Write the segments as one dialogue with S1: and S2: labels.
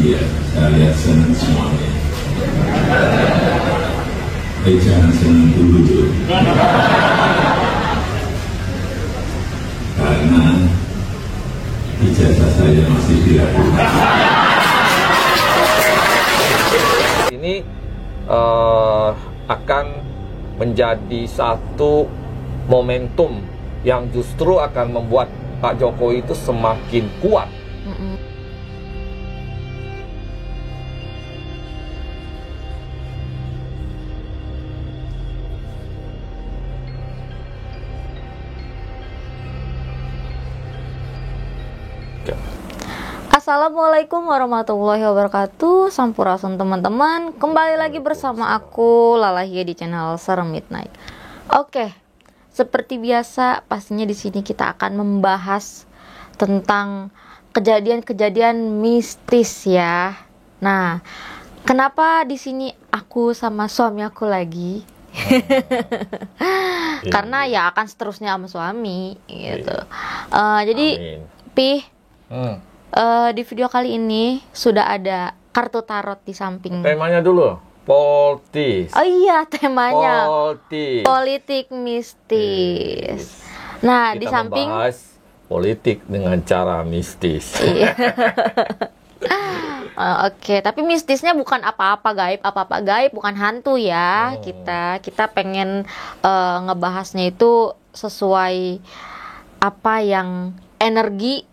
S1: ya, saya lihat senang semuanya. Jangan senang dulu. Karena ijazah saya masih diragukan.
S2: Ini akan menjadi satu momentum yang justru akan membuat Pak Jokowi itu semakin kuat.
S3: Assalamualaikum warahmatullahi wabarakatuh. Sampurasun teman-teman. Kembali lagi bersama aku Lalahia di channel Serem Midnight. Oke, seperti biasa pastinya di sini kita akan membahas tentang kejadian-kejadian mistis ya. Nah, kenapa di sini aku sama suami aku lagi? Karena ya akan seterusnya sama suami gitu. Jadi Pi, di video kali ini sudah ada kartu tarot di samping.
S2: Temanya dulu, politis.
S3: Oh iya, temanya politik
S2: Yes.
S3: mistis. Nah,
S2: Kita
S3: di samping
S2: membahas politik dengan cara mistis.
S3: Oke, tapi mistisnya bukan apa-apa gaib, bukan hantu ya. Kita pengen ngebahasnya itu sesuai apa yang energi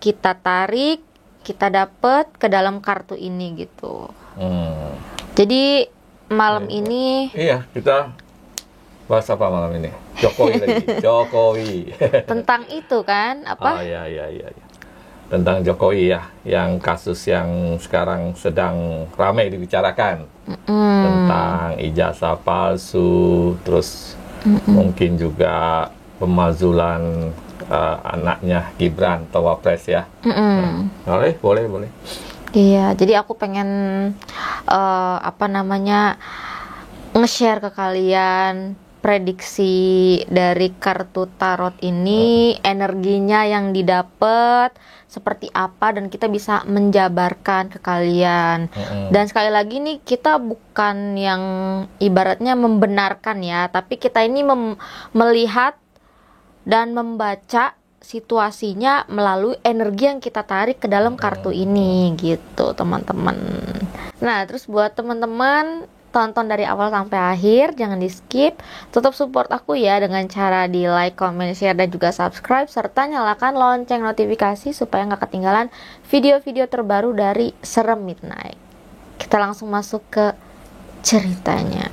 S3: kita tarik, kita dapat ke dalam kartu ini gitu. Jadi malam ini
S2: kita bahas apa malam ini? Jokowi lagi. Jokowi.
S3: tentang itu kan apa?
S2: Oh iya. Tentang Jokowi ya, yang kasus yang sekarang sedang ramai dibicarakan. Tentang ijazah palsu, terus mungkin juga pemakzulan anaknya Gibran Cawapres ya. Boleh.
S3: Iya, jadi aku pengen nge-share ke kalian prediksi dari kartu tarot ini, energinya yang didapat seperti apa, dan kita bisa menjabarkan ke kalian. Dan sekali lagi nih, kita bukan yang ibaratnya membenarkan ya, tapi kita ini melihat dan membaca situasinya melalui energi yang kita tarik ke dalam kartu ini gitu teman-teman. Nah, terus buat teman-teman, tonton dari awal sampai akhir, jangan di skip. Tetap support aku ya dengan cara di like, comment, share, dan juga subscribe, serta nyalakan lonceng notifikasi supaya nggak ketinggalan video-video terbaru dari Serem Midnight. Kita langsung masuk ke ceritanya.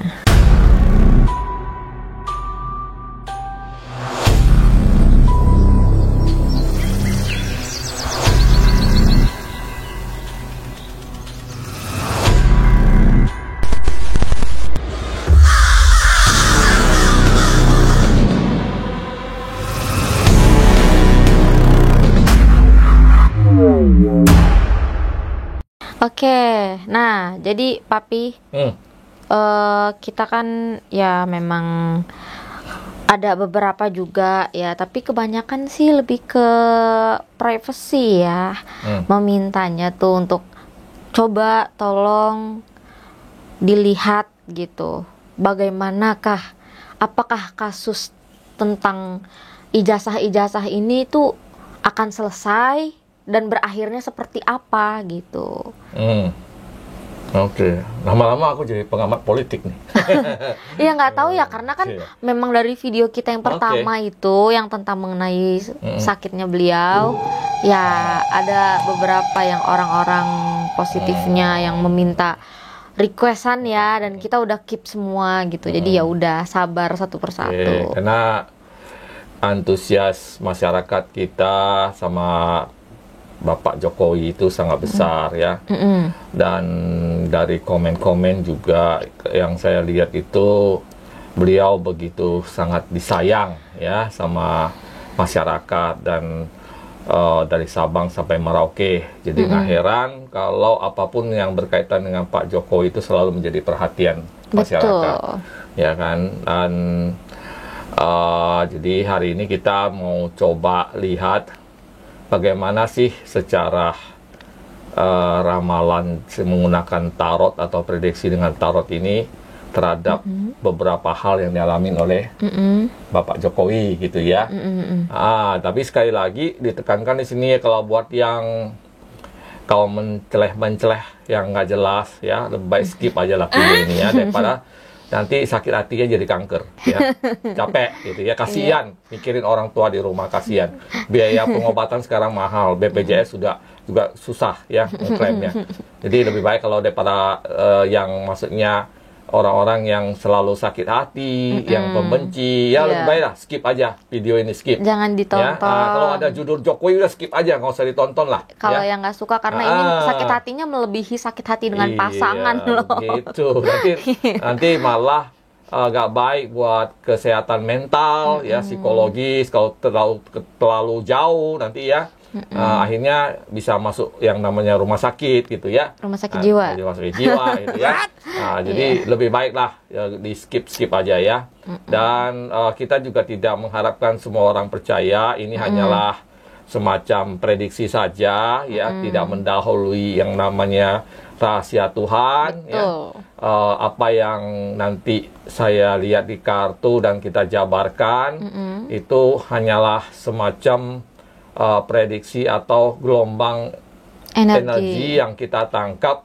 S3: Oke, nah jadi Papi, kita kan ya memang ada beberapa juga ya, tapi kebanyakan sih lebih ke privacy ya, memintanya tuh untuk coba tolong dilihat gitu, bagaimanakah, apakah kasus tentang ijazah ini tuh akan selesai dan berakhirnya seperti apa gitu.
S2: Oke, lama-lama aku jadi pengamat politik nih.
S3: Iya nggak tahu ya, karena kan memang dari video kita yang pertama itu yang tentang mengenai sakitnya beliau, ya ada beberapa yang orang-orang positifnya yang meminta requestan ya, dan kita udah keep semua gitu. Jadi ya udah sabar satu persatu.
S2: Karena antusias masyarakat kita sama Bapak Jokowi itu sangat besar ya. Dan dari komen-komen juga yang saya lihat itu beliau begitu sangat disayang ya sama masyarakat, dan dari Sabang sampai Merauke. Jadi nggak heran kalau apapun yang berkaitan dengan Pak Jokowi itu selalu menjadi perhatian masyarakat. Ya kan. Dan jadi hari ini kita mau coba lihat bagaimana sih secara ramalan menggunakan tarot atau prediksi dengan tarot ini terhadap beberapa hal yang dialami oleh Bapak Jokowi gitu ya. Tapi sekali lagi ditekankan di sini kalau buat yang kalau menceleh yang nggak jelas ya, lebih baik skip aja lah video ini ya daripada nanti sakit hatinya jadi kanker ya. Capek gitu ya, kasihan mikirin orang tua di rumah, kasihan. Biaya pengobatan sekarang mahal, BPJS juga susah ya mengklaimnya. Jadi lebih baik kalau daripada yang maksudnya orang-orang yang selalu sakit hati, yang pembenci, ya lebih baik lah skip aja video ini, skip.
S3: Jangan ditonton.
S2: Ya, kalau ada judul Jokowi udah skip aja, nggak usah ditonton lah.
S3: Kalau
S2: ya.
S3: yang nggak suka karena ini sakit hatinya melebihi sakit hati dengan pasangan loh.
S2: Gitu. Nanti malah nggak baik buat kesehatan mental, ya psikologis. Kalau terlalu jauh nanti ya. Akhirnya bisa masuk yang namanya rumah sakit gitu ya.
S3: Rumah sakit jiwa.
S2: Rumah sakit jiwa gitu ya. Jadi lebih baik lah ya, di skip aja ya. Dan kita juga tidak mengharapkan semua orang percaya. Ini hanyalah semacam prediksi saja ya, tidak mendahului yang namanya rahasia Tuhan. Ya. Apa yang nanti saya lihat di kartu dan kita jabarkan itu hanyalah semacam prediksi atau gelombang energi yang kita tangkap,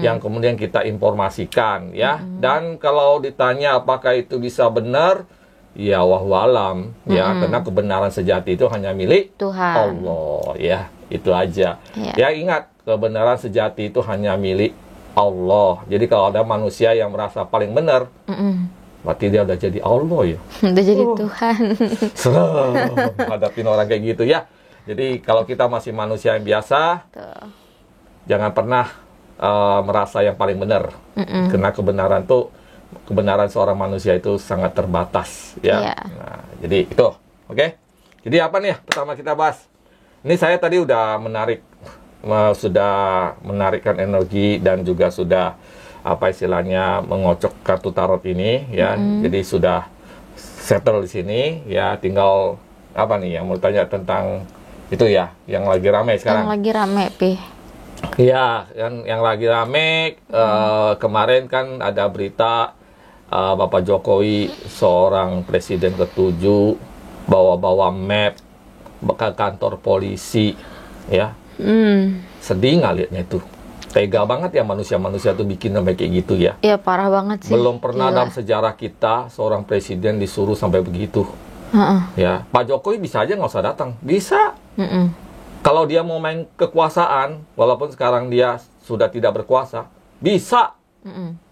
S2: yang kemudian kita informasikan ya. Dan kalau ditanya apakah itu bisa benar, ya wallahualam ya, karena kebenaran sejati itu hanya milik
S3: Tuhan
S2: Allah ya, itu aja. Ya ingat, kebenaran sejati itu hanya milik Allah. Jadi kalau ada manusia yang merasa paling benar, berarti dia udah jadi Allah ya.
S3: Udah jadi Tuhan.
S2: Serem hadapin orang kayak gitu ya. Jadi kalau kita masih manusia yang biasa, jangan pernah merasa yang paling benar. Karena kebenaran seorang manusia itu sangat terbatas ya. Nah, jadi itu, oke. Jadi apa nih pertama kita bahas? Ini saya tadi udah sudah menarikkan energi dan juga sudah apa istilahnya mengocok kartu tarot ini ya. Jadi sudah settle di sini ya, tinggal apa nih yang mau tanya tentang itu ya, yang lagi rame sekarang.
S3: Yang lagi rame, Pi.
S2: Iya, yang lagi rame kemarin kan ada berita Bapak Jokowi seorang presiden ke-7 bawa-bawa map ke kantor polisi ya. Sedih nggak liatnya itu. Tega banget ya manusia-manusia tuh bikin sampai kayak gitu ya.
S3: Iya, parah banget sih.
S2: Belum pernah dalam sejarah kita seorang presiden disuruh sampai begitu. Ya, Pak Jokowi bisa aja nggak usah datang, bisa. Kalau dia mau main kekuasaan, walaupun sekarang dia sudah tidak berkuasa, bisa.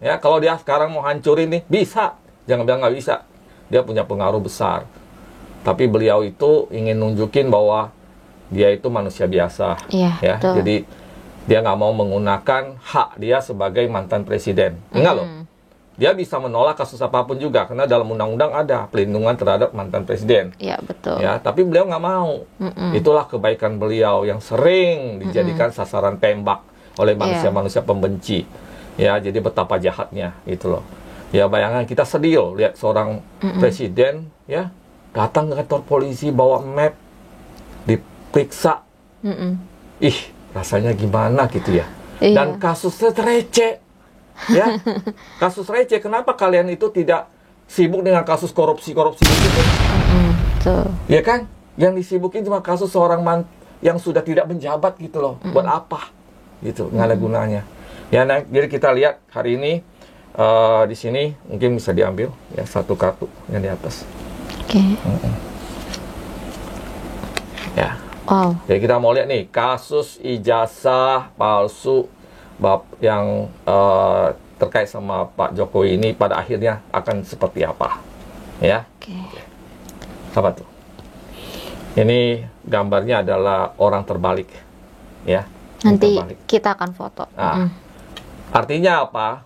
S2: Ya, kalau dia sekarang mau hancurin nih, bisa. Jangan bilang nggak bisa. Dia punya pengaruh besar. Tapi beliau itu ingin nunjukin bahwa dia itu manusia biasa. Ya, jadi dia nggak mau menggunakan hak dia sebagai mantan presiden. Ingat loh. Dia bisa menolak kasus apapun juga, karena dalam undang-undang ada pelindungan terhadap mantan presiden.
S3: Iya, betul.
S2: Ya, tapi beliau nggak mau. Itulah kebaikan beliau yang sering dijadikan sasaran tembak oleh manusia-manusia pembenci. Ya, jadi betapa jahatnya gitu loh. Ya, bayangkan kita sedih loh lihat seorang presiden ya datang ke kantor polisi bawa map, diperiksa. Ih, rasanya gimana gitu ya. Dan kasusnya receh. Ya, kasus receh. Kenapa kalian itu tidak sibuk dengan kasus korupsi-korupsi itu? Ya kan? Yang disibukin cuma kasus seorang yang sudah tidak menjabat gitu loh. Buat apa? Gitu, nggak ada gunanya. Ya, nah, jadi kita lihat hari ini di sini mungkin bisa diambil ya satu kartu yang di atas. Ya.
S3: Wow.
S2: Jadi kita mau lihat nih kasus ijazah palsu yang terkait sama Pak Jokowi ini pada akhirnya akan seperti apa, ya? Apa tuh? Ini gambarnya adalah orang terbalik, ya.
S3: Nanti kita akan foto.
S2: Artinya apa?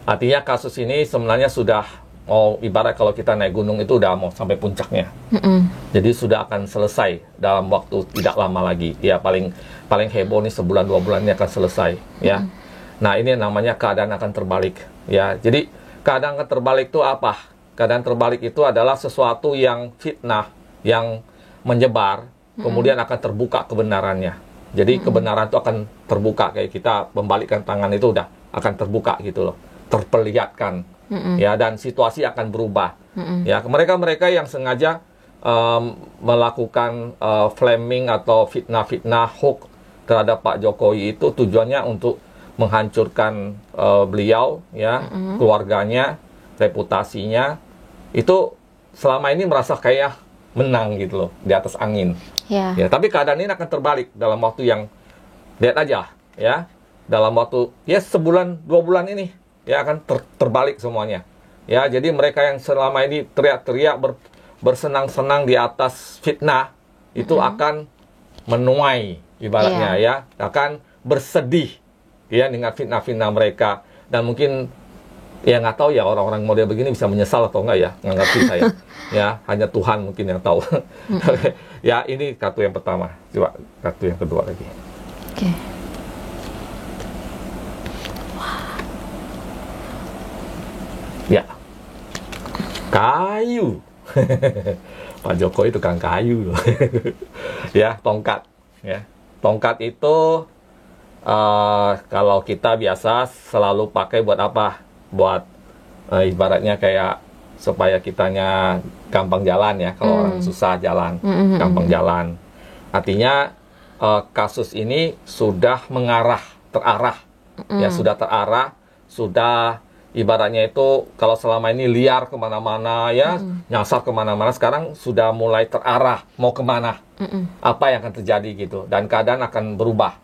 S2: Artinya kasus ini sebenarnya sudah mau ibarat kalau kita naik gunung itu udah mau sampai puncaknya. Jadi sudah akan selesai dalam waktu tidak lama lagi. Ya paling heboh nih sebulan 2 bulan ini akan selesai. Ya. Nah ini namanya keadaan akan terbalik. Ya. Jadi keadaan akan terbalik itu apa? Keadaan terbalik itu adalah sesuatu yang fitnah, yang menyebar, kemudian akan terbuka kebenarannya. Jadi kebenaran itu akan terbuka, kayak kita membalikkan tangan itu udah akan terbuka gitu loh, terperlihatkan. Ya, dan situasi akan berubah. Ya, mereka-mereka yang sengaja melakukan flaming atau fitnah-fitnah hoax terhadap Pak Jokowi itu tujuannya untuk menghancurkan beliau, ya, keluarganya, reputasinya. Itu selama ini merasa kayak menang gitu loh, di atas angin.
S3: Ya.
S2: Ya, tapi keadaan ini akan terbalik dalam waktu yang, lihat aja, ya, dalam waktu ya sebulan 2 bulan ini, ya, akan terbalik semuanya. Ya, jadi mereka yang selama ini teriak-teriak bersenang-senang di atas fitnah itu akan menuai ibaratnya, ya, akan bersedih, ya, dengan fitnah-fitnah mereka. Dan mungkin ya nggak tahu ya, orang-orang model begini bisa menyesal atau enggak ya, nggak ngerti saya. Ya, hanya Tuhan mungkin yang tahu. Ya, ini kartu yang pertama. Coba kartu yang kedua lagi.
S3: Oke.
S2: Ya, kayu. Pak Jokowi tukang kayu. Ya, tongkat. Ya, tongkat itu kalau kita biasa selalu pakai buat apa? Buat ibaratnya kayak supaya kitanya gampang jalan ya. Kalau orang susah jalan, gampang jalan. Artinya kasus ini sudah terarah. Ya, sudah terarah, sudah ibaratnya itu kalau selama ini liar kemana-mana ya, nyasar kemana-mana, sekarang sudah mulai terarah mau kemana, apa yang akan terjadi gitu, dan keadaan akan berubah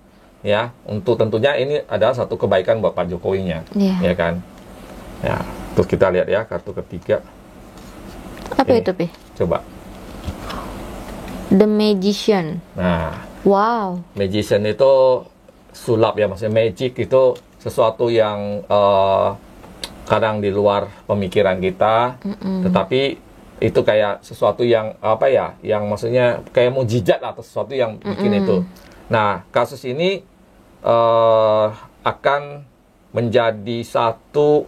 S2: ya. Untuk tentunya ini adalah satu kebaikan buat Pak Jokowinya, ya kan. Ya, terus kita lihat ya kartu ketiga.
S3: Apa itu, Pi?
S2: Coba.
S3: The Magician.
S2: Nah,
S3: Wow.
S2: magician itu sulap ya, maksudnya magic itu sesuatu yang kadang di luar pemikiran kita, tetapi itu kayak sesuatu yang apa ya, yang maksudnya kayak mukjizat atau sesuatu yang bikin itu. Nah, kasus ini akan menjadi satu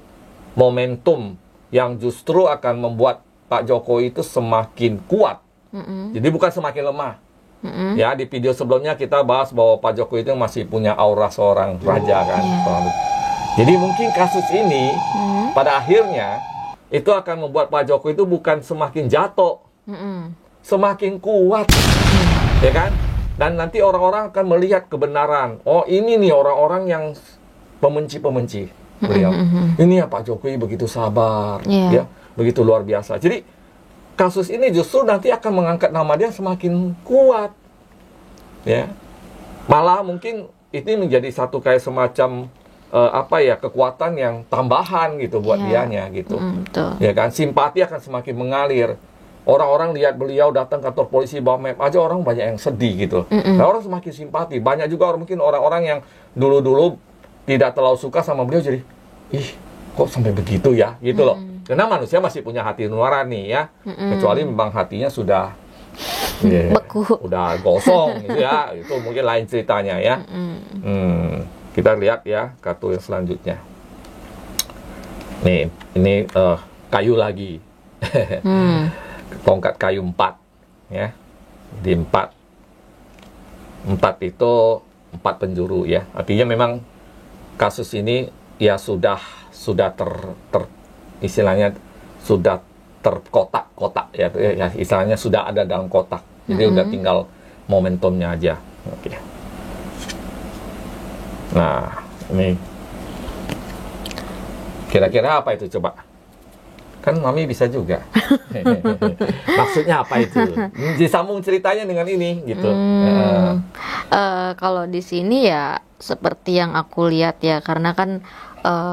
S2: momentum yang justru akan membuat Pak Jokowi itu semakin kuat. Jadi bukan semakin lemah. Ya, di video sebelumnya kita bahas bahwa Pak Jokowi itu masih punya aura seorang raja kan. Jadi mungkin kasus ini pada akhirnya itu akan membuat Pak Jokowi itu bukan semakin jatuh, semakin kuat, ya kan? Dan nanti orang-orang akan melihat kebenaran. Oh, ini nih orang-orang yang pembenci-pembenci beliau. Ini ya Pak Jokowi begitu sabar, ya, begitu luar biasa. Jadi kasus ini justru nanti akan mengangkat nama dia semakin kuat, ya. Malah mungkin ini menjadi satu kayak semacam apa ya, kekuatan yang tambahan gitu buat dianya gitu, ya kan. Simpati akan semakin mengalir. Orang-orang lihat beliau datang kantor polisi bawa map aja, orang banyak yang sedih gitu. Nah, orang semakin simpati. Banyak juga mungkin orang-orang yang dulu-dulu tidak terlalu suka sama beliau jadi, ih, kok sampai begitu ya, gitu loh. Karena manusia masih punya hati nurani ya, kecuali memang hatinya sudah
S3: beku,
S2: udah gosong gitu ya, itu mungkin lain ceritanya ya. Kita lihat ya kartu yang selanjutnya. Nih, ini kayu lagi. Tongkat kayu 4 ya. Di 4 itu 4 penjuru ya. Artinya memang kasus ini ya sudah istilahnya sudah terkotak-kotak ya, istilahnya sudah ada dalam kotak. Jadi udah tinggal momentumnya aja. Oke. Nah, ini kira-kira apa itu coba? Kan Mami bisa juga. Maksudnya apa itu? Disambung ceritanya dengan ini gitu.
S3: Kalau di sini ya seperti yang aku lihat ya, karena kan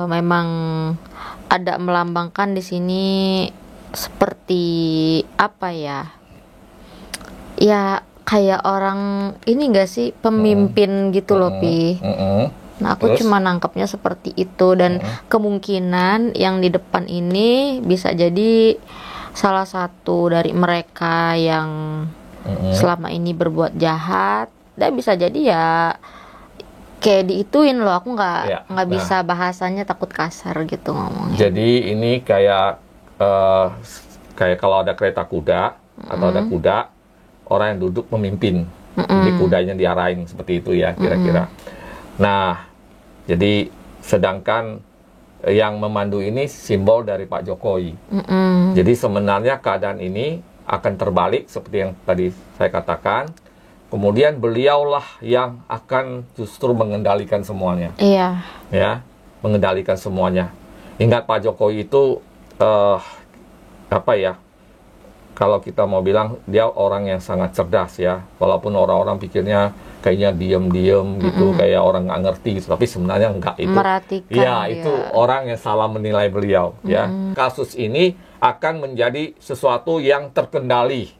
S3: memang ada melambangkan di sini seperti apa ya? Ya kayak orang ini enggak sih, pemimpin gitu loh, Pi. Nah, aku cuma nangkepnya seperti itu, dan kemungkinan yang di depan ini bisa jadi salah satu dari mereka yang selama ini berbuat jahat, dan bisa jadi ya kayak diituin loh. Aku nggak bisa bahasanya, takut kasar gitu ngomongnya.
S2: Jadi ini kayak kalau ada kereta kuda atau ada kuda, orang yang duduk memimpin Jadi kudanya diarahin seperti itu ya kira-kira. Nah, jadi sedangkan yang memandu ini simbol dari Pak Jokowi. Jadi sebenarnya keadaan ini akan terbalik seperti yang tadi saya katakan. Kemudian beliaulah yang akan justru mengendalikan semuanya.
S3: Iya.
S2: Ya, mengendalikan semuanya. Ingat Pak Jokowi itu apa ya? Kalau kita mau bilang dia orang yang sangat cerdas ya, walaupun orang-orang pikirnya kayaknya diem-diem gitu, kayak orang nggak ngerti gitu. Tapi sebenarnya enggak, itu
S3: Merhatikan
S2: ya
S3: dia.
S2: itu orang yang salah menilai beliau ya. Kasus ini akan menjadi sesuatu yang terkendali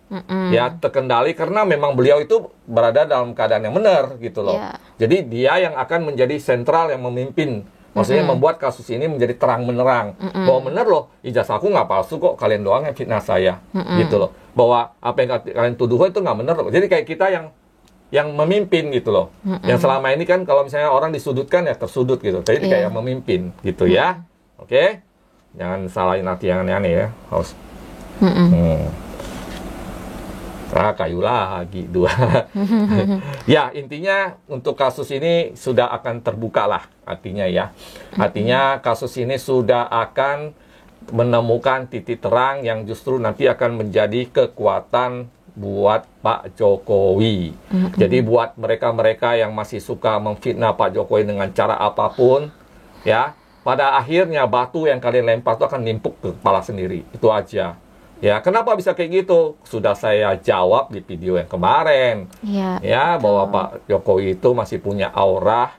S2: ya, terkendali karena memang beliau itu berada dalam keadaan yang benar gitu loh.
S3: Iya.
S2: Jadi dia yang akan menjadi sentral yang memimpin. Maksudnya membuat kasus ini menjadi terang menerang. Bahwa benar loh, ijazah aku nggak palsu kok, kalian doang yang fitnah saya. Gitu loh. Bahwa apa yang kalian tuduh itu nggak benar loh. Jadi kayak kita yang memimpin gitu loh. Yang selama ini kan kalau misalnya orang disudutkan ya tersudut gitu. Jadi kayak memimpin gitu ya. Oke? Jangan salahin arti yang aneh-aneh ya. Harus. Kayu lagi dua. Ya, intinya untuk kasus ini sudah akan terbuka lah artinya ya. Artinya kasus ini sudah akan menemukan titik terang yang justru nanti akan menjadi kekuatan buat Pak Jokowi. Jadi buat mereka-mereka yang masih suka memfitnah Pak Jokowi dengan cara apapun, ya, pada akhirnya batu yang kalian lempar itu akan nimpuk ke kepala sendiri. Itu aja. Ya, kenapa bisa kayak gitu? Sudah saya jawab di video yang kemarin.
S3: Iya.
S2: Ya, bahwa Pak Jokowi itu masih punya aura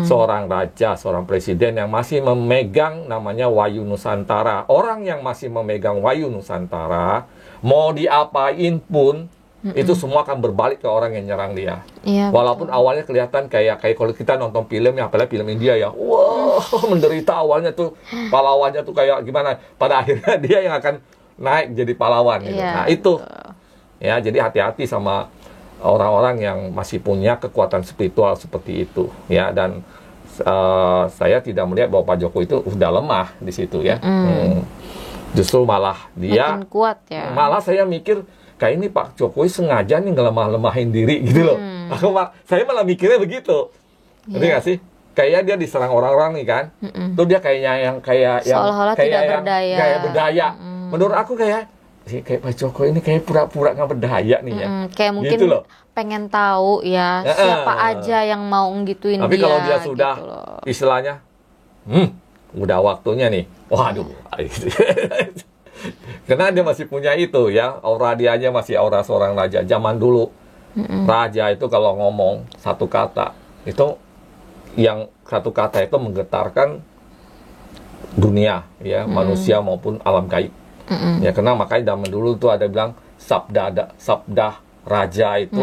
S2: seorang raja, seorang presiden yang masih memegang namanya Wahyu Nusantara. Orang yang masih memegang Wahyu Nusantara, mau diapain pun, itu semua akan berbalik ke orang yang nyerang dia.
S3: Iya,
S2: Walaupun awalnya kelihatan kayak kalau kita nonton film ya, apalagi film India ya, wah, menderita awalnya tuh, pahlawannya tuh kayak gimana. Pada akhirnya dia yang akan naik jadi pahlawan gitu.
S3: Iya,
S2: Nah itu, ya, jadi hati-hati sama orang-orang yang masih punya kekuatan spiritual seperti itu, ya. Dan saya tidak melihat bahwa Pak Jokowi itu udah lemah di situ ya. Justru malah dia
S3: makin kuat ya.
S2: malah saya mikir kayak ini Pak Jokowi sengaja nih ngelemah-lemahin diri gitu loh. Saya malah mikirnya begitu. Ngerti nggak sih? Kayaknya dia diserang orang-orang nih kan. Tuh dia kayaknya yang
S3: Seolah-olah
S2: kayak
S3: tidak
S2: yang
S3: berdaya.
S2: kayak berdaya. Menurut aku kayak Pak Jokowi ini kayak pura-pura nggak berdaya nih ya.
S3: Kayak mungkin
S2: Gitu loh.
S3: pengen tahu ya siapa aja yang mau ngituin
S2: Tapi
S3: dia.
S2: kalau dia sudah
S3: gitu loh.
S2: istilahnya, udah waktunya nih. Waduh. Karena dia masih punya itu ya, aura dianya masih aura seorang raja. Zaman dulu, raja itu kalau ngomong satu kata, itu yang satu kata itu menggetarkan dunia, ya, manusia maupun alam gaib. Ya, karena makanya zaman dulu tuh ada bilang sabda raja itu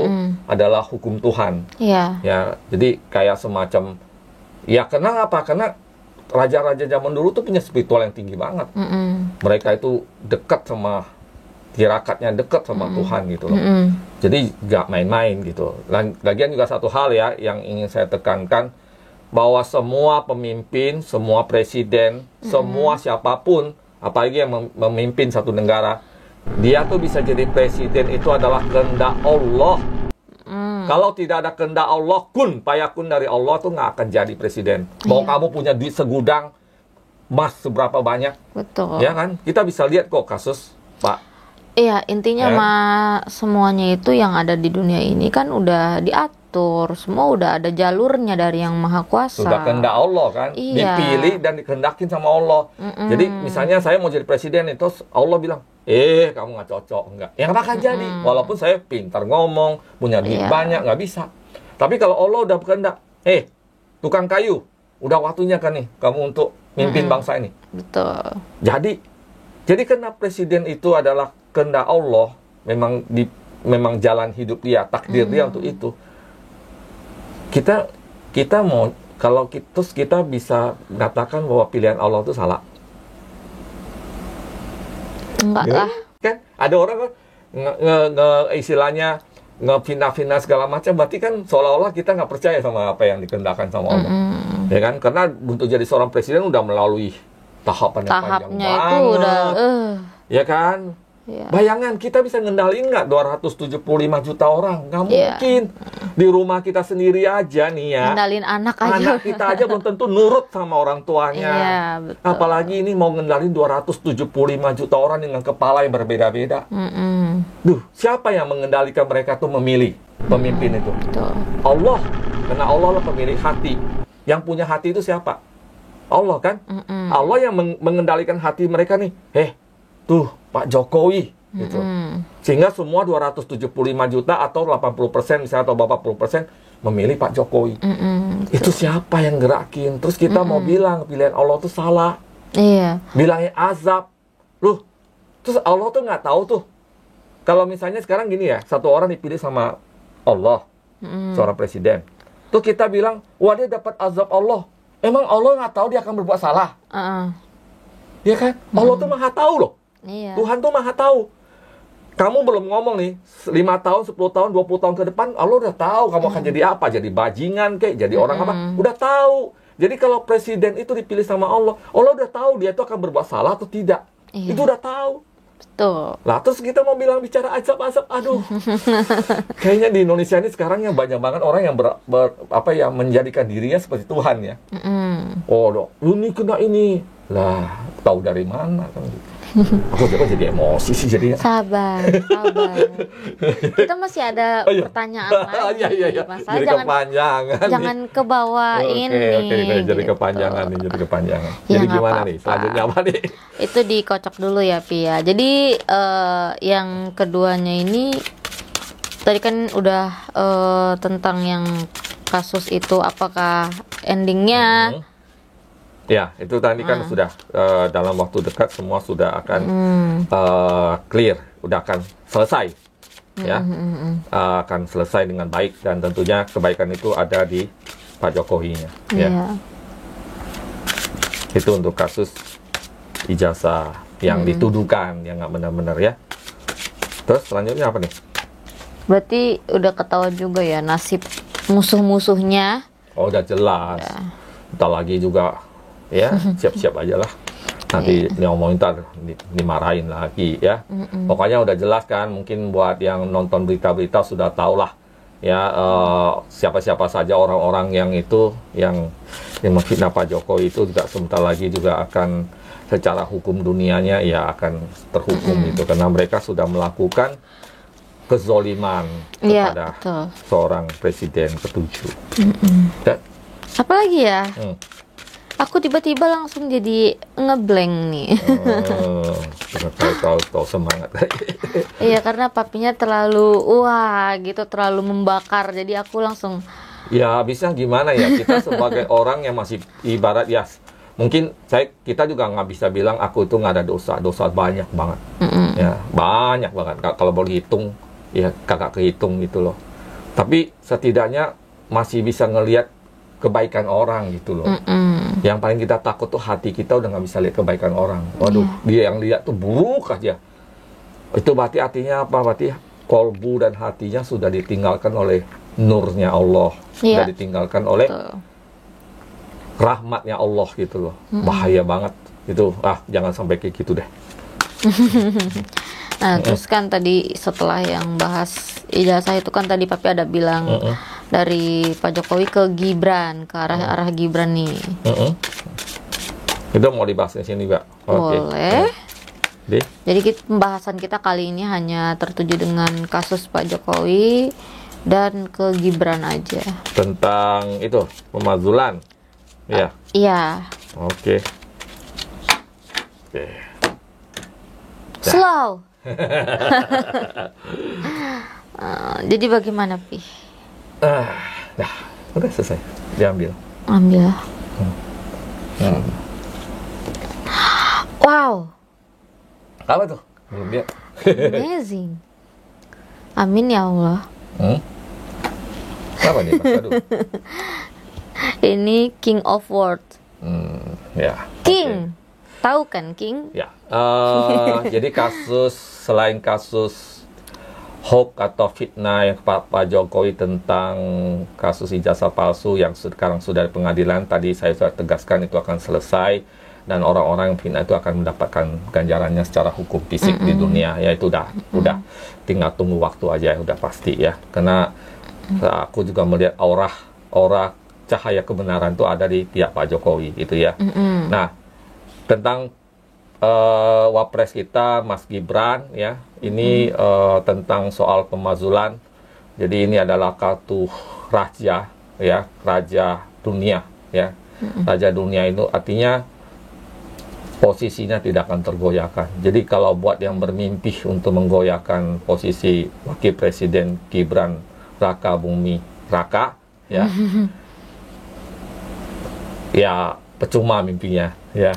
S2: adalah hukum Tuhan.
S3: Iya.
S2: Ya, jadi kayak semacam, ya karena apa? Karena raja-raja zaman dulu tuh punya spiritual yang tinggi banget. Mereka itu dekat sama tirakatnya, dekat sama Tuhan gitu loh. Jadi nggak main-main gitu. Lagian juga satu hal ya yang ingin saya tekankan, bahwa semua pemimpin, semua presiden, semua siapapun, apalagi yang memimpin satu negara, dia tuh bisa jadi presiden itu adalah kehendak Allah. Kalau tidak ada kehendak Allah, kun payakun dari Allah tuh nggak akan jadi presiden. Mau kamu punya duit segudang, emas seberapa banyak,
S3: Betul.
S2: ya kan? Kita bisa lihat kok kasus Pak.
S3: Iya, intinya semuanya itu yang ada di dunia ini kan udah diatur, semua udah ada jalurnya dari Yang Maha Kuasa.
S2: Sudah kehendak Allah kan,
S3: Iya.
S2: dipilih dan dikehendakin sama Allah. Jadi misalnya saya mau jadi presiden itu Allah bilang, kamu nggak cocok, enggak. Yang bakal jadi, walaupun saya pintar ngomong, punya duit banyak, nggak bisa. Tapi kalau Allah udah berkehendak, tukang kayu, udah waktunya kan nih kamu untuk mimpin bangsa ini.
S3: Betul.
S2: Jadi karena presiden itu adalah kehendak Allah, memang jalan hidup dia, takdir dia untuk itu. Kita mau, kalau kita bisa mengatakan bahwa pilihan Allah itu salah.
S3: Enggak lah.
S2: Kan ada orang kan istilahnya ngefitnah segala macam, berarti kan seolah-olah kita nggak percaya sama apa yang dikehendakkan sama Allah. Ya kan? Karena untuk jadi seorang presiden udah melalui tahapan yang panjang
S3: Tahapnya
S2: banget.
S3: itu udah
S2: Ya kan?
S3: Iya.
S2: Bayangan kita bisa ngendaliin nggak 275 juta orang? Nggak
S3: Iya.
S2: mungkin. Di rumah kita sendiri aja nih ya.
S3: Ngendalin anak aja.
S2: Anak kita aja belum tentu nurut sama orang tuanya.
S3: Iya, betul.
S2: Apalagi ini mau ngendalin 275 juta orang dengan kepala yang berbeda-beda. Duh, siapa yang mengendalikan mereka tuh memilih pemimpin itu?
S3: Betul.
S2: Allah. Karena Allah lah pemilik hati. Yang punya hati itu siapa? Allah kan? Allah yang mengendalikan hati mereka nih. Tuh Pak Jokowi gitu. Sehingga semua 275 juta atau 80% misalnya atau 40% memilih Pak Jokowi. Itu siapa yang gerakin? Terus kita mau bilang pilihan Allah tuh salah.
S3: Iya.
S2: Bilangnya azab. Loh, terus Allah tuh nggak tahu tuh. Kalau misalnya sekarang gini ya, satu orang dipilih sama Allah, seorang presiden. Terus kita bilang, wah dia dapat azab Allah. Emang Allah nggak tahu dia akan berbuat salah? Ya kan? Allah tuh maha tahu loh.
S3: Iya.
S2: Tuhan tuh maha tahu. Kamu belum ngomong nih, 5 tahun, 10 tahun, 20 tahun ke depan, Allah udah tahu kamu akan jadi apa. Jadi bajingan kek, jadi orang apa. Udah tahu. Jadi kalau presiden itu dipilih sama Allah, Allah udah tahu dia itu akan berbuat salah atau tidak.
S3: Iya.
S2: Itu udah tahu.
S3: Betul.
S2: Lah terus kita mau bicara azab-azab, aduh. Kayaknya di Indonesia ini sekarang yang banyak banget orang yang yang menjadikan dirinya seperti Tuhan ya. Oh, dok, ini kena ini. Lah, tahu dari mana kan gitu. Aku jadi emosi sih jadinya.
S3: Sabar. Kita masih ada pertanyaan lagi.
S2: Iya.
S3: Masalah
S2: Jadi kepanjangan.
S3: Jangan kebawain nih.
S2: Jadi
S3: gitu.
S2: kepanjangan nih, jadi kepanjangan.
S3: Ya,
S2: Jadi
S3: nggak
S2: gimana
S3: apa-apa.
S2: nih? Selanjutnya apa nih?
S3: Itu dikocok dulu ya, Pi ya. Jadi yang keduanya ini tadi kan udah tentang yang kasus itu, apakah endingnya
S2: Ya, itu tadi kan sudah dalam waktu dekat semua sudah akan clear, udah akan selesai, ya, akan selesai dengan baik dan tentunya kebaikan itu ada di Pak Jokowinya, ya.
S3: Iya.
S2: Itu untuk kasus ijazah yang dituduhkan yang nggak benar-benar ya. Terus selanjutnya apa nih?
S3: Berarti udah ketahuan juga ya nasib musuh-musuhnya.
S2: Oh, udah jelas. Entar lagi juga. Ya, siap-siap aja lah. Nanti ngomongin ntar dimarahin lagi ya. Pokoknya udah jelas kan. Mungkin buat yang nonton berita-berita sudah tahu lah. Ya, siapa-siapa saja orang-orang yang itu yang memfitnah Pak Jokowi itu juga sebentar lagi juga akan secara hukum dunianya ya akan terhukum itu karena mereka sudah melakukan kezoliman kepada seorang presiden ketujuh.
S3: Apalagi ya? Aku tiba-tiba langsung jadi ngeblank nih.
S2: Tahu semangat.
S3: Iya, karena papinya terlalu terlalu membakar. Jadi aku langsung
S2: ya bisa gimana ya, kita sebagai orang yang masih ibarat ya, mungkin kita juga nggak bisa bilang aku itu nggak ada dosa banyak banget. Ya, banyak banget. Kalau mau dihitung ya kagak kehitung gitu loh. Tapi setidaknya masih bisa ngelihat kebaikan orang gitu loh. Yang paling kita takut tuh hati kita udah nggak bisa lihat kebaikan orang. Waduh, dia yang lihat tuh buruk aja. Itu berarti artinya apa? Berarti kolbu dan hatinya sudah ditinggalkan oleh nurnya Allah, sudah ditinggalkan oleh rahmatnya Allah gitu loh. Bahaya banget itu. Jangan sampai kayak gitu deh.
S3: Nah, terus kan tadi setelah yang bahas ijazah itu kan tadi papi ada bilang dari Pak Jokowi ke Gibran, ke arah Gibran nih.
S2: Itu mau dibahas di sini, Mbak?
S3: Boleh. Jadi pembahasan kita kali ini hanya tertuju dengan kasus Pak Jokowi dan ke Gibran aja.
S2: Tentang itu pemazulan. Ya.
S3: Iya.
S2: Oke.
S3: Slow. Jadi bagaimana, Pi?
S2: Udah selesai. Diambil.
S3: Ambil. Wow.
S2: Apa tuh? Belum lihat.
S3: Amazing. Amin ya Allah.
S2: Apa nih, Mas? Aduh.
S3: Ini King of Words.
S2: Ya.
S3: King. Tahu kan King?
S2: Ya. Jadi selain kasus hoax atau fitnah yang Pak Jokowi tentang kasus ijazah palsu yang sekarang sudah di pengadilan, tadi saya sudah tegaskan itu akan selesai dan orang-orang yang fitnah itu akan mendapatkan ganjarannya secara hukum fisik di dunia. Ya itu udah tinggal tunggu waktu aja, udah pasti ya. Karena aku juga melihat aura cahaya kebenaran itu ada di pihak Pak Jokowi gitu ya. Nah, tentang wapres kita Mas Gibran ya, ini tentang soal pemazulan. Jadi ini adalah kartu raja ya, raja dunia ya. Raja dunia itu artinya posisinya tidak akan tergoyahkan. Jadi kalau buat yang bermimpi untuk menggoyahkan posisi Wakil Presiden Gibran Raka Bumi Raka ya, ya percuma mimpinya ya.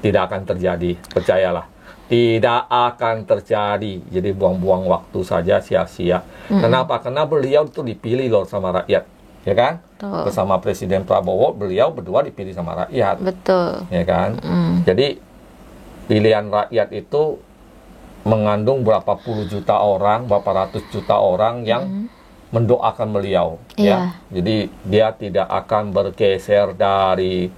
S2: Tidak akan terjadi, percayalah. Tidak akan terjadi. Jadi buang-buang waktu saja, sia-sia. Kenapa? Karena beliau itu dipilih loh sama rakyat. Ya kan?
S3: Betul.
S2: Bersama Presiden Prabowo, beliau berdua dipilih sama rakyat.
S3: Betul.
S2: Ya kan? Jadi pilihan rakyat itu mengandung berapa puluh juta orang, berapa ratus juta orang yang mendoakan beliau. Ya. Jadi dia tidak akan bergeser dari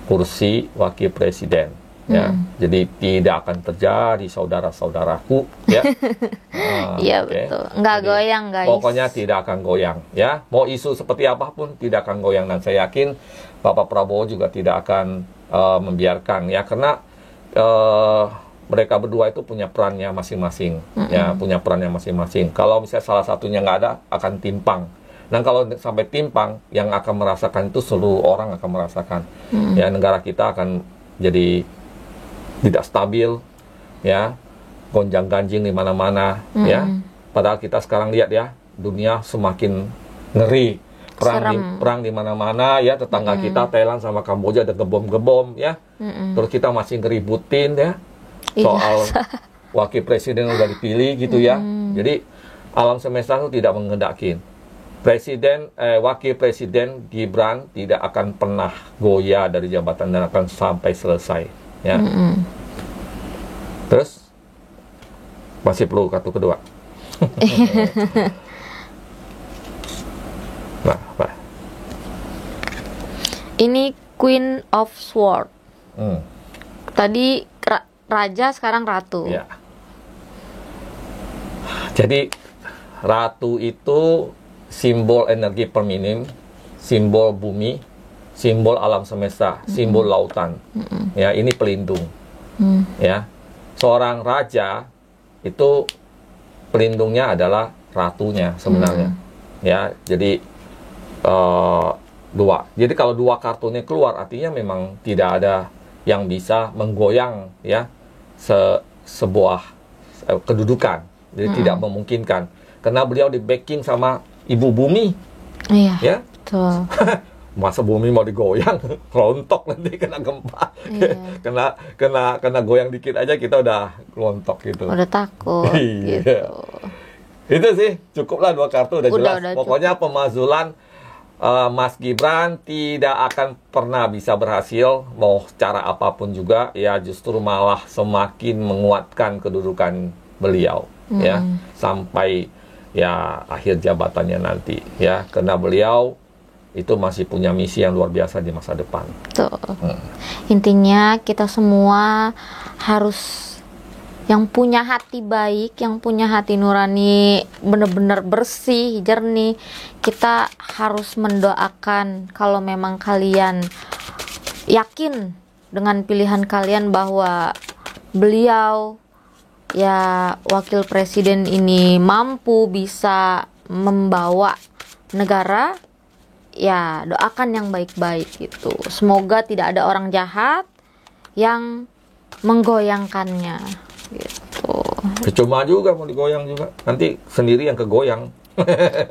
S2: kursi wakil presiden. Ya, jadi tidak akan terjadi saudara-saudaraku ya.
S3: Iya betul, nggak
S2: Jadi,
S3: goyang guys.
S2: Pokoknya tidak akan goyang ya. Mau isu seperti apapun tidak akan goyang, dan saya yakin Bapak Prabowo juga tidak akan membiarkan ya, karena mereka berdua itu punya perannya masing-masing ya, punya perannya masing-masing. Kalau misalnya salah satunya nggak ada, akan timpang. Dan kalau sampai timpang, yang akan merasakan itu seluruh orang akan merasakan. Ya, negara kita akan jadi tidak stabil, ya, gonjang-ganjing di mana-mana, ya. Padahal kita sekarang lihat ya, dunia semakin ngeri, perang di mana-mana, ya. Tetangga kita Thailand sama Kamboja ada gebom-gebom, ya. Terus kita masih ngeributin, ya, soal wakil presiden udah dipilih gitu ya. Jadi alam semesta itu tidak menghendakin. Wakil presiden Gibran tidak akan pernah goyah dari jabatan dan akan sampai selesai. Ya. Terus masih perlu kartu kedua. Nah, apa?
S3: Ini Queen of Sword. Tadi raja, sekarang ratu.
S2: Ya. Jadi ratu itu simbol energi feminim, simbol bumi, simbol alam semesta, simbol lautan. Ya, ini pelindung. Ya, seorang raja itu pelindungnya adalah ratunya sebenarnya. Ya, jadi dua. Jadi kalau dua kartunya keluar, artinya memang tidak ada yang bisa menggoyang ya sebuah kedudukan. Jadi tidak memungkinkan, karena beliau di backing sama Ibu Bumi.
S3: Iya.
S2: Ya.
S3: Betul.
S2: Masa bumi mau digoyang, rontok nanti kena gempa.
S3: Iya.
S2: kena goyang dikit aja kita udah rontok gitu.
S3: Udah takut
S2: Iya.
S3: gitu.
S2: Itu sih, cukuplah dua kartu udah jelas.
S3: Udah
S2: Pokoknya pemazulan Mas Gibran tidak akan pernah bisa berhasil, mau cara apapun juga, ya justru malah semakin menguatkan kedudukan beliau, ya, sampai ya akhir jabatannya nanti, ya, karena beliau itu masih punya misi yang luar biasa di masa depan.
S3: Tuh. Intinya kita semua harus yang punya hati baik, yang punya hati nurani benar-benar bersih, jernih. Kita harus mendoakan kalau memang kalian yakin dengan pilihan kalian bahwa beliau ya wakil presiden ini mampu bisa membawa negara, ya doakan yang baik-baik gitu. Semoga tidak ada orang jahat yang menggoyangkannya gitu.
S2: Cuma juga mau digoyang juga, nanti sendiri yang kegoyang.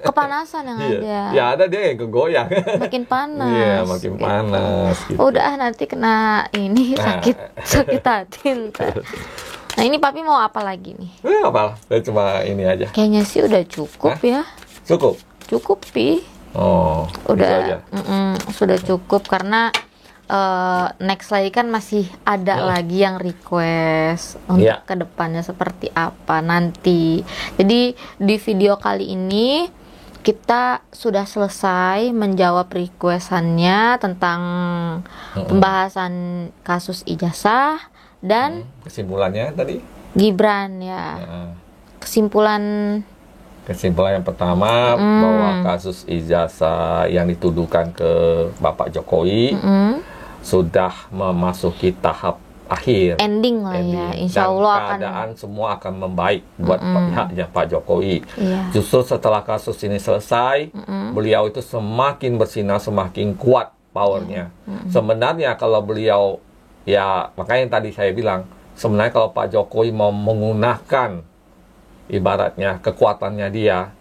S3: Kepanasan yang ada.
S2: Ya ada dia yang kegoyang.
S3: Makin panas.
S2: Iya, makin
S3: gitu.
S2: panas. Gitu.
S3: Udah nanti kena ini sakit hati ntar. Nah ini papi mau apa lagi nih?
S2: Apa? Saya cuma ini aja.
S3: Kayaknya sih udah cukup ya.
S2: Cukup.
S3: Cukup pi.
S2: Oh.
S3: Udah. Sudah cukup karena next lagi kan masih ada lagi yang request untuk kedepannya seperti apa nanti. Jadi di video kali ini kita sudah selesai menjawab requestannya tentang pembahasan kasus ijazah dan
S2: Kesimpulannya tadi?
S3: Gibran ya.
S2: Nah,
S3: Kesimpulan
S2: yang pertama bahwa kasus ijazah yang dituduhkan ke Bapak Jokowi sudah memasuki tahap akhir.
S3: ending lah ya. Insya
S2: Dan
S3: Allah akan
S2: keadaan semua akan membaik buat pihaknya Pak Jokowi.
S3: Iya.
S2: Justru setelah kasus ini selesai, beliau itu semakin bersinar, semakin kuat powernya. Sebenarnya kalau beliau, ya makanya yang tadi saya bilang, sebenarnya kalau Pak Jokowi mau menggunakan ibaratnya kekuatannya dia,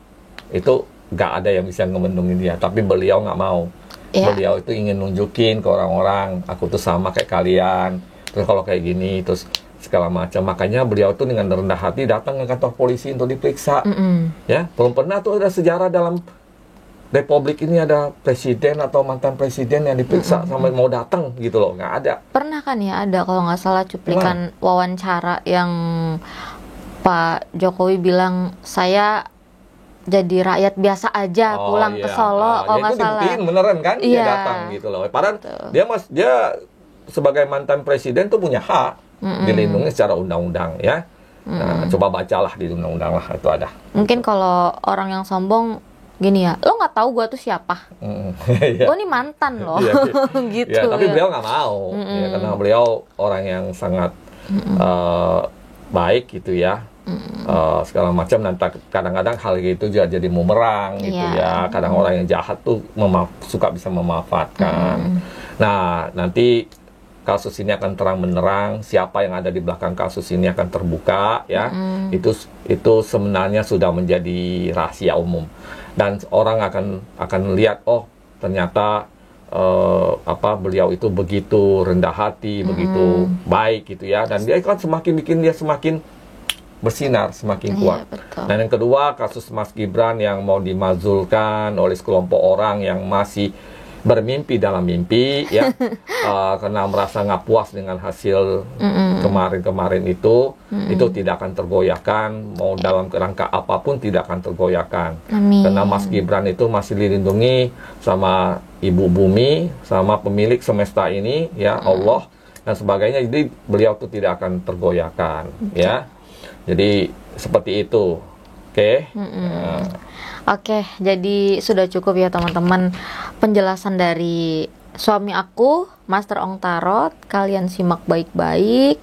S2: itu nggak ada yang bisa ngemendungin dia. Tapi beliau nggak mau.
S3: Iya.
S2: Beliau itu ingin nunjukin ke orang-orang, aku tuh sama kayak kalian. Terus kalau kayak gini, terus segala macam. Makanya beliau tuh dengan rendah hati datang ke kantor polisi untuk diperiksa. Ya, belum pernah tuh ada sejarah dalam Republik ini ada presiden atau mantan presiden yang diperiksa sampai mau datang gitu loh, nggak ada.
S3: pernah kan ya ada kalau nggak salah cuplikan wawancara yang Pak Jokowi bilang saya jadi rakyat biasa aja pulang ke Solo kalau nggak
S2: itu
S3: salah.
S2: dibuktiin beneran kan dia
S3: Iya.
S2: datang gitu loh. Padahal dia sebagai mantan presiden tuh punya hak dilindungi secara undang-undang ya. Nah, coba bacalah di undang-undang lah, itu ada.
S3: Mungkin kalau orang yang sombong gini ya, lo nggak tahu gue tuh siapa?
S2: Iya.
S3: Gue nih mantan loh,
S2: Iya,
S3: gitu.
S2: Ya, tapi
S3: ya.
S2: beliau nggak mau, ya, karena beliau orang yang sangat baik gitu ya, segala macam. Dan kadang-kadang hal itu juga jadi bumerang gitu
S3: Iya.
S2: ya. Kadang orang yang jahat tuh suka bisa memanfaatkan. Nah, nanti kasus ini akan terang benderang, siapa yang ada di belakang kasus ini akan terbuka ya. Itu sebenarnya sudah menjadi rahasia umum. Dan orang akan lihat, oh ternyata beliau itu begitu rendah hati, begitu baik gitu ya, dan dia kan semakin bikin dia semakin bersinar, semakin kuat.
S3: Iya, betul.
S2: Dan yang kedua, kasus Mas Gibran yang mau dimazulkan oleh sekelompok orang yang masih bermimpi dalam mimpi ya, karena merasa nggak puas dengan hasil kemarin-kemarin itu tidak akan tergoyahkan, mau dalam kerangka apapun tidak akan tergoyahkan.
S3: Amin.
S2: Karena Mas Gibran itu masih dilindungi sama Ibu Bumi, sama pemilik semesta ini ya, Allah dan sebagainya. Jadi beliau itu tidak akan tergoyahkan ya. Jadi seperti itu. Oke.
S3: Oke, jadi sudah cukup ya teman-teman penjelasan dari suami aku, Master Ong Tarot. Kalian simak baik-baik,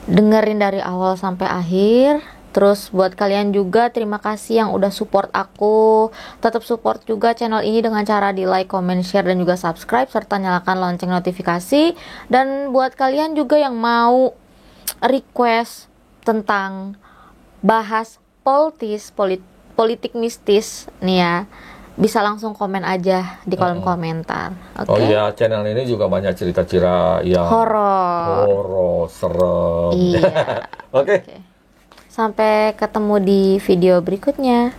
S3: dengerin dari awal sampai akhir. Terus buat kalian juga terima kasih yang udah support aku. Tetap support juga channel ini dengan cara di like, comment, share, dan juga subscribe, serta nyalakan lonceng notifikasi. Dan buat kalian juga yang mau request tentang bahas politik mistis nih ya, bisa langsung komen aja di kolom komentar. Oke.
S2: Oh iya, channel ini juga banyak cerita-cerita yang horor, serem.
S3: Iya.
S2: Oke.
S3: Sampai ketemu di video berikutnya.